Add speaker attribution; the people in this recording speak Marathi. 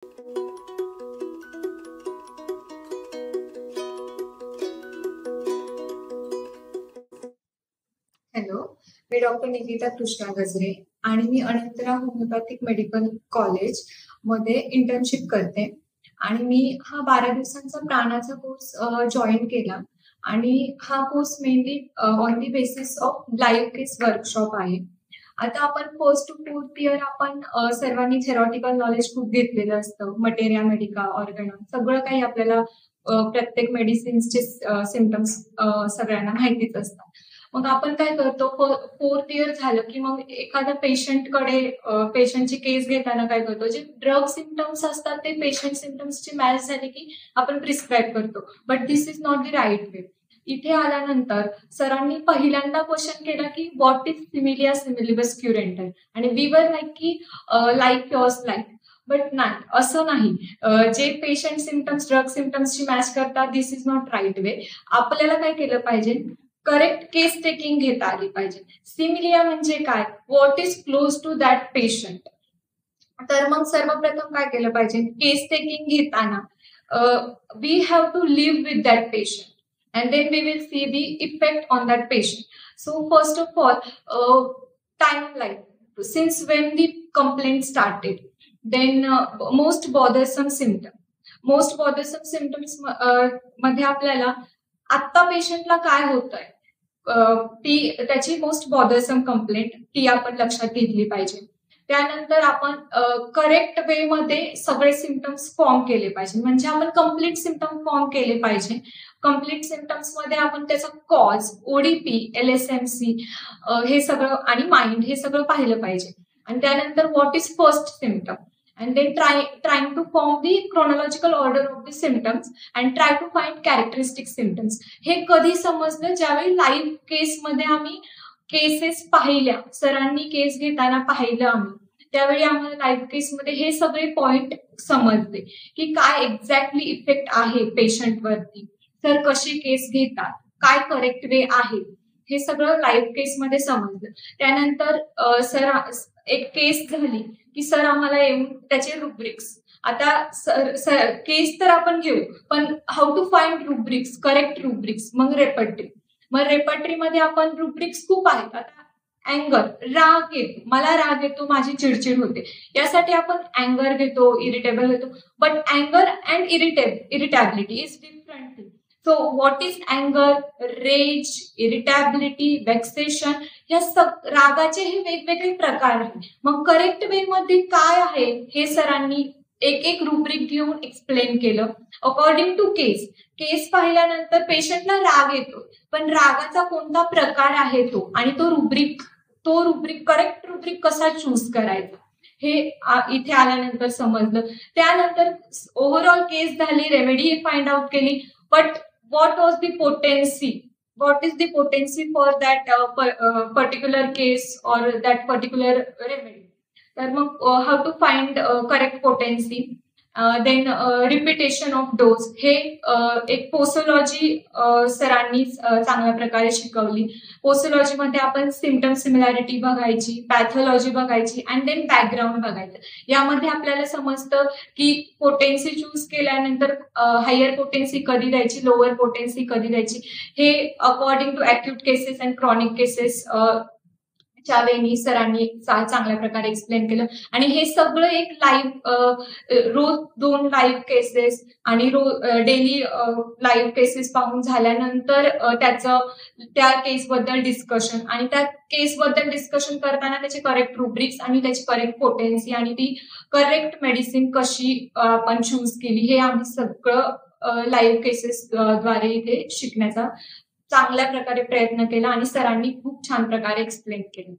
Speaker 1: हॅलो, मी डॉक्टर निकिता कृष्णा गजरे आणि मी अनंतराव होमिओपॅथिक मेडिकल कॉलेज मध्ये इंटर्नशिप करते आणि मी हा 12 दिवसांचा प्राणाचा कोर्स जॉईन केला आणि हा course mainly on the basis of live case workshop आहे. आता आपण फर्स्ट टू फोर्थ इयर आपण सर्वांनी थेरॉटिकल नॉलेज खूप घेतलेलं असतं. मटेरिया मेडिका, ऑर्गना सगळं काही आपल्याला प्रत्येक मेडिसिन्सचे सिम्पटम्स सगळ्यांना माहितीच असतात. मग आपण काय करतो, फोर्थ इयर झालं की मग एखाद्या पेशंटकडे पेशंटची केस घेताना काय करतो, जे ड्रग सिम्पटम्स असतात ते पेशंट सिम्पटम्सची मॅच झाली की आपण प्रिस्क्राईब करतो. But this is not the right way. इथे आल्यानंतर सरांनी पहिल्यांदा क्वेश्चन केला की व्हॉट इज सिमिलिया सिमिलिबस क्युरेंटल आणि वी वर लाईक की लाईक युअर्स लाईक. बट नाही, असं नाही. जे पेशंट सिम्पटम्स ड्रग सिम्पटम्सची मॅच करतात दिस इज नॉट राईट वे. आपल्याला काय केलं पाहिजे, करेक्ट केस टेकिंग घेता आली पाहिजे. सिमिलिया म्हणजे काय, what is close to that patient. तर मग सर्वप्रथम काय केलं पाहिजे, केस टेकिंग घेताना we have to live with that patient and then we will see the effect on that patient. So first of all, timeline, since when the complaint started, then most bothersome symptoms मध्ये आपल्याला आत्ता पेशंटला काय होतंय ती त्याची मोस्ट बॉदरसम कंप्लेंट ती आपण लक्षात घेतली पाहिजे. त्यानंतर आपण करेक्ट वे मध्ये सगळे सिम्पटम्स फॉर्म केले पाहिजे, म्हणजे आपण कम्प्लीट सिम्पटम फॉर्म केले पाहिजे. कम्प्लीट सिम्पटम्स मध्ये आपण त्याचा कॉज, ओडीपी, LSMC हे सगळं आणि माइंड हे सगळं पाहिलं पाहिजे. आणि त्यानंतर what is first symptom and then trying to form the chronological order of the symptoms and try to find characteristic symptoms. हे कधी समजलं, ज्यावेळी लाईव्ह केस मध्ये आम्ही केसेस पाहिल्या, सरांनी केस घेताना पाहिलं आम्ही, त्यावेळी आम्हाला लाईव्ह केसमध्ये हे सगळे पॉइंट समजले की काय एक्झॅक्टली इफेक्ट आहे पेशंटवरती, सर कशी केस घेतात, काय करेक्ट वे आहे, हे सगळं लाईव्ह केसमध्ये समजलं. त्यानंतर सर एक केस झाली की सर आम्हाला येऊन त्याचे रुब्रिक्स, आता केस तर आपण घेऊ पण how to find rubrics, correct rubrics. मग रेपर्टरीमध्ये आपण रुब्रिक्स खूप आहेत. आता अँगर, राग येतो, मला राग येतो, माझी चिडचिड होते, यासाठी आपण अँगर घेतो, इरिटेबल घेतो. बट अँगर and irritability is different thing. So what is अँगर, रेज, इरिटॅबिलिटी, वेक्सेशन, या रागाचे हे वेगवेगळे प्रकार आहेत. मग करेक्ट वे मध्ये काय आहे हे सरांनी एक एक रुब्रिक घेऊन एक्सप्लेन केलं अकॉर्डिंग टू केस पाहिल्यानंतर पेशंटला राग येतो, पण रागाचा कोणता प्रकार आहे तो, आणि तो रुब्रिक करेक्ट रुब्रिक कसा चूज करायचा हे इथे आल्यानंतर समजलं. त्यानंतर ओव्हरऑल केस झाली, रेमेडी फाइंड आउट केली. But what was the potency, what is the potency for that particular case or that particular remedy. तर मग how to find correct potency, then repetition of dose, हे एक पोसोलॉजी सरांनी चांगल्या प्रकारे शिकवली. पोसोलॉजी मध्ये आपण सिम्पटम सिमिलॅरिटी बघायची, पॅथॉलॉजी बघायची आणि देन बॅकग्राऊंड बघायचं. यामध्ये आपल्याला समजतं की पोटेन्सी चूज केल्यानंतर हायर पोटेन्सी कधी द्यायची, लोअर पोटेन्सी कधी द्यायची, हे according to acute cases and chronic cases च्या वेळी सरांनी चांगल्या प्रकारे एक्सप्लेन केलं. आणि हे सगळं एक लाईव्ह रोज 2 लाईव्ह केसेस आणि डेली लाईव्ह केसेस पाहून झाल्यानंतर त्या केसबद्दल डिस्कशन, आणि त्या केसबद्दल डिस्कशन करताना त्याचे करेक्ट रुब्रिक्स आणि त्याची करेक्ट पोटेन्सी आणि ती करेक्ट मेडिसिन कशी आपण चूज केली, हे आम्ही सगळं लाईव्ह केसेस द्वारे इथे शिकण्याचा चांगल्या प्रकारे प्रयत्न केला आणि सरांनी खूप छान प्रकारे एक्सप्लेन केलं.